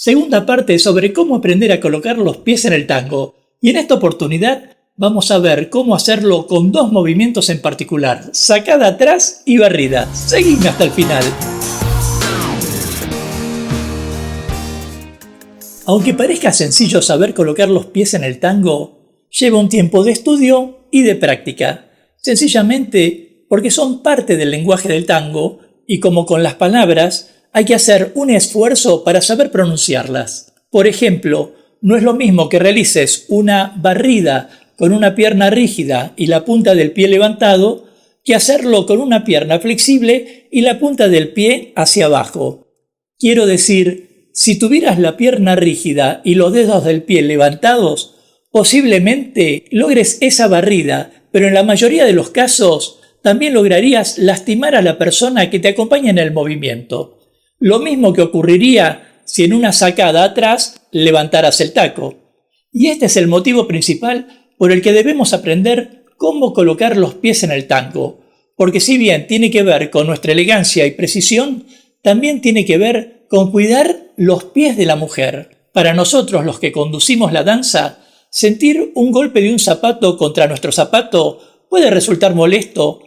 Segunda parte sobre cómo aprender a colocar los pies en el tango. Y en esta oportunidad vamos a ver cómo hacerlo con dos movimientos en particular, sacada atrás y barrida. Seguidme hasta el final. Aunque parezca sencillo saber colocar los pies en el tango, lleva un tiempo de estudio y de práctica. Sencillamente porque son parte del lenguaje del tango y como con las palabras, hay que hacer un esfuerzo para saber pronunciarlas. Por ejemplo, no es lo mismo que realices una barrida con una pierna rígida y la punta del pie levantado que hacerlo con una pierna flexible y la punta del pie hacia abajo. Quiero decir, si tuvieras la pierna rígida y los dedos del pie levantados, posiblemente logres esa barrida, pero en la mayoría de los casos también lograrías lastimar a la persona que te acompaña en el movimiento. Lo mismo que ocurriría si en una sacada atrás levantaras el taco. Y este es el motivo principal por el que debemos aprender cómo colocar los pies en el tango, porque si bien tiene que ver con nuestra elegancia y precisión, también tiene que ver con cuidar los pies de la mujer. Para nosotros, los que conducimos la danza, sentir un golpe de un zapato contra nuestro zapato puede resultar molesto,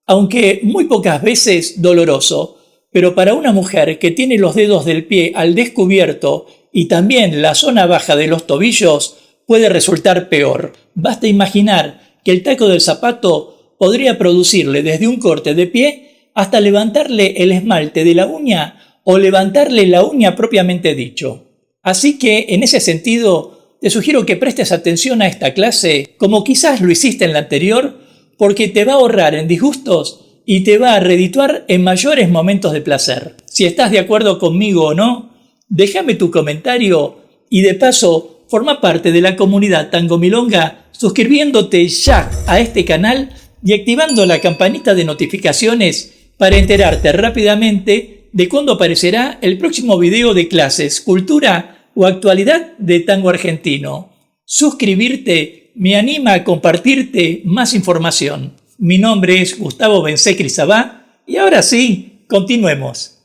aunque muy pocas veces doloroso. Pero para una mujer que tiene los dedos del pie al descubierto y también la zona baja de los tobillos, puede resultar peor. Basta imaginar que el taco del zapato podría producirle desde un corte de pie hasta levantarle el esmalte de la uña o levantarle la uña propiamente dicho. Así que, en ese sentido, te sugiero que prestes atención a esta clase, como quizás lo hiciste en la anterior, porque te va a ahorrar en disgustos y te va a redituar en mayores momentos de placer. Si estás de acuerdo conmigo o no, déjame tu comentario y de paso forma parte de la comunidad Tango Milonga suscribiéndote ya a este canal y activando la campanita de notificaciones para enterarte rápidamente de cuándo aparecerá el próximo video de clases, cultura o actualidad de tango argentino. Suscribirte me anima a compartirte más información. Mi nombre es Gustavo Bensé-Crisabá y ahora sí, continuemos.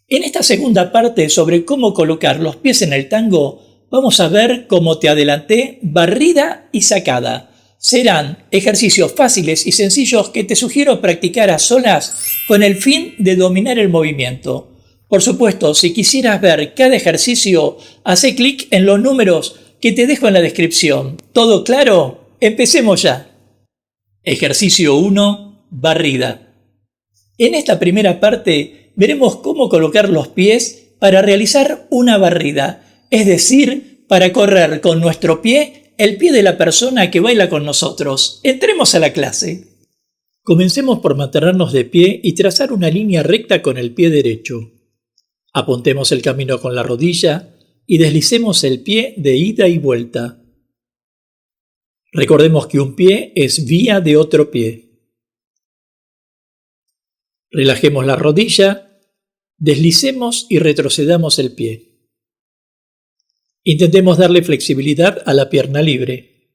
En esta segunda parte sobre cómo colocar los pies en el tango, vamos a ver, como te adelanté, barrida y sacada. Serán ejercicios fáciles y sencillos que te sugiero practicar a solas con el fin de dominar el movimiento. Por supuesto, si quisieras ver cada ejercicio, hace clic en los números que te dejo en la descripción. ¿Todo claro? Empecemos ya. Ejercicio 1. Barrida. En esta primera parte veremos cómo colocar los pies para realizar una barrida, es decir, para correr con nuestro pie el pie de la persona que baila con nosotros. Entremos a la clase. Comencemos por mantenernos de pie y trazar una línea recta con el pie derecho. Apuntemos el camino con la rodilla y deslicemos el pie de ida y vuelta. Recordemos que un pie es vía de otro pie. Relajemos la rodilla, deslicemos y retrocedamos el pie. Intentemos darle flexibilidad a la pierna libre.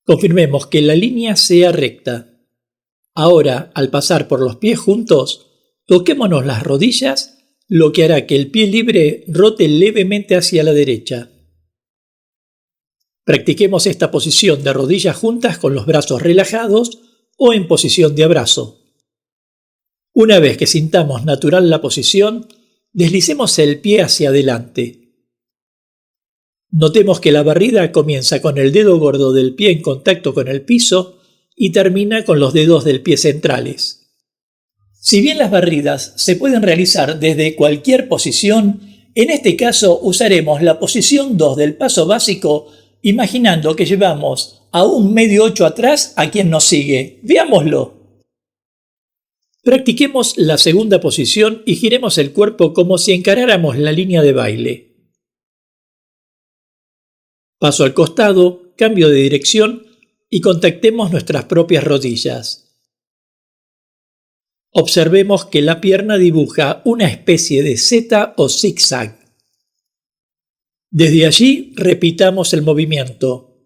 Confirmemos que la línea sea recta. Ahora, al pasar por los pies juntos, toquémonos las rodillas, lo que hará que el pie libre rote levemente hacia la derecha. Practiquemos esta posición de rodillas juntas con los brazos relajados o en posición de abrazo. Una vez que sintamos natural la posición, deslicemos el pie hacia adelante. Notemos que la barrida comienza con el dedo gordo del pie en contacto con el piso y termina con los dedos del pie centrales. Si bien las barridas se pueden realizar desde cualquier posición, en este caso usaremos la posición 2 del paso básico, imaginando que llevamos a un medio 8 atrás a quien nos sigue. Veámoslo. Practiquemos la segunda posición y giremos el cuerpo como si encaráramos la línea de baile. Paso al costado, cambio de dirección y contactemos nuestras propias rodillas. Observemos que la pierna dibuja una especie de Z o zigzag. Desde allí repitamos el movimiento.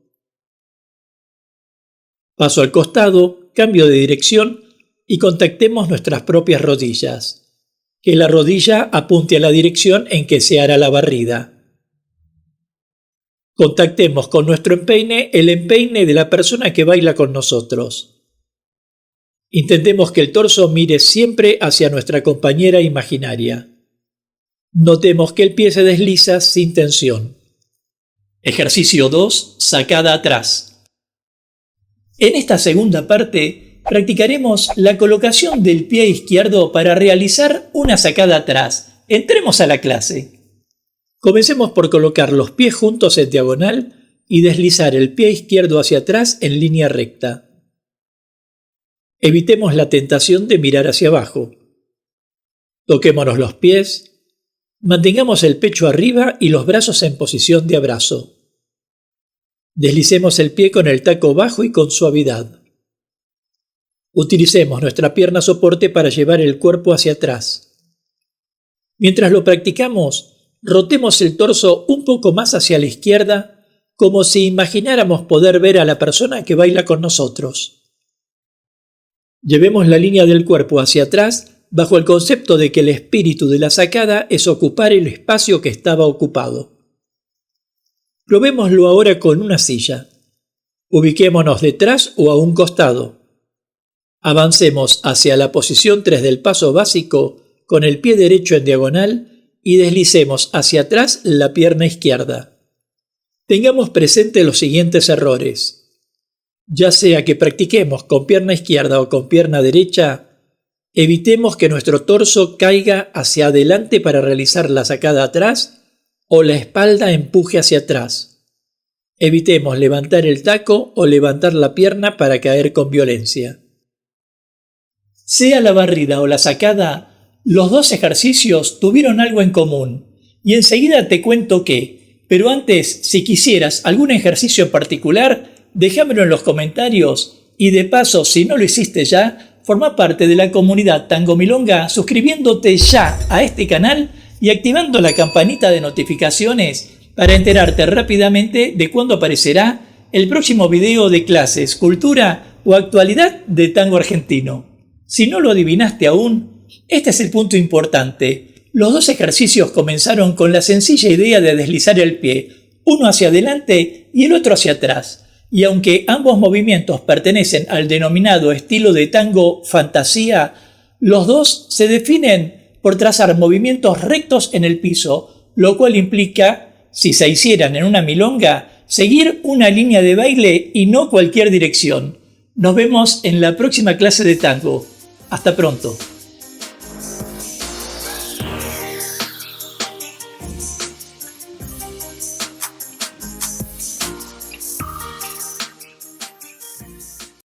Paso al costado, cambio de dirección y contactemos nuestras propias rodillas. que la rodilla apunte a la dirección en que se hará la barrida. Contactemos con nuestro empeine el empeine de la persona que baila con nosotros. Intentemos que el torso mire siempre hacia nuestra compañera imaginaria. Notemos que el pie se desliza sin tensión. Ejercicio 2. Sacada atrás. En esta segunda parte practicaremos la colocación del pie izquierdo para realizar una sacada atrás. Entremos a la clase. Comencemos por colocar los pies juntos en diagonal y deslizar el pie izquierdo hacia atrás en línea recta. Evitemos la tentación de mirar hacia abajo. Toquémonos los pies. Mantengamos el pecho arriba y los brazos en posición de abrazo. Deslicemos el pie con el taco bajo y con suavidad. Utilicemos nuestra pierna soporte para llevar el cuerpo hacia atrás. Mientras lo practicamos, rotemos el torso un poco más hacia la izquierda, como si imagináramos poder ver a la persona que baila con nosotros. Llevemos la línea del cuerpo hacia atrás bajo el concepto de que el espíritu de la sacada es ocupar el espacio que estaba ocupado. Probémoslo ahora con una silla. Ubiquémonos detrás o a un costado. Avancemos hacia la posición 3 del paso básico con el pie derecho en diagonal y deslicemos hacia atrás la pierna izquierda. Tengamos presente los siguientes errores. Ya sea que practiquemos con pierna izquierda o con pierna derecha, evitemos que nuestro torso caiga hacia adelante para realizar la sacada atrás o la espalda empuje hacia atrás. Evitemos levantar el taco o levantar la pierna para caer con violencia. Sea la barrida o la sacada, los dos ejercicios tuvieron algo en común y enseguida te cuento qué, pero antes, si quisieras algún ejercicio en particular, déjamelo en los comentarios y de paso, si no lo hiciste ya, forma parte de la comunidad Tango Milonga suscribiéndote ya a este canal y activando la campanita de notificaciones para enterarte rápidamente de cuándo aparecerá el próximo video de clases, cultura o actualidad de tango argentino. Si no lo adivinaste aún, este es el punto importante. Los dos ejercicios comenzaron con la sencilla idea de deslizar el pie, uno hacia adelante y el otro hacia atrás. Y aunque ambos movimientos pertenecen al denominado estilo de tango fantasía, los dos se definen por trazar movimientos rectos en el piso, lo cual implica, si se hicieran en una milonga, seguir una línea de baile y no cualquier dirección. Nos vemos en la próxima clase de tango. Hasta pronto.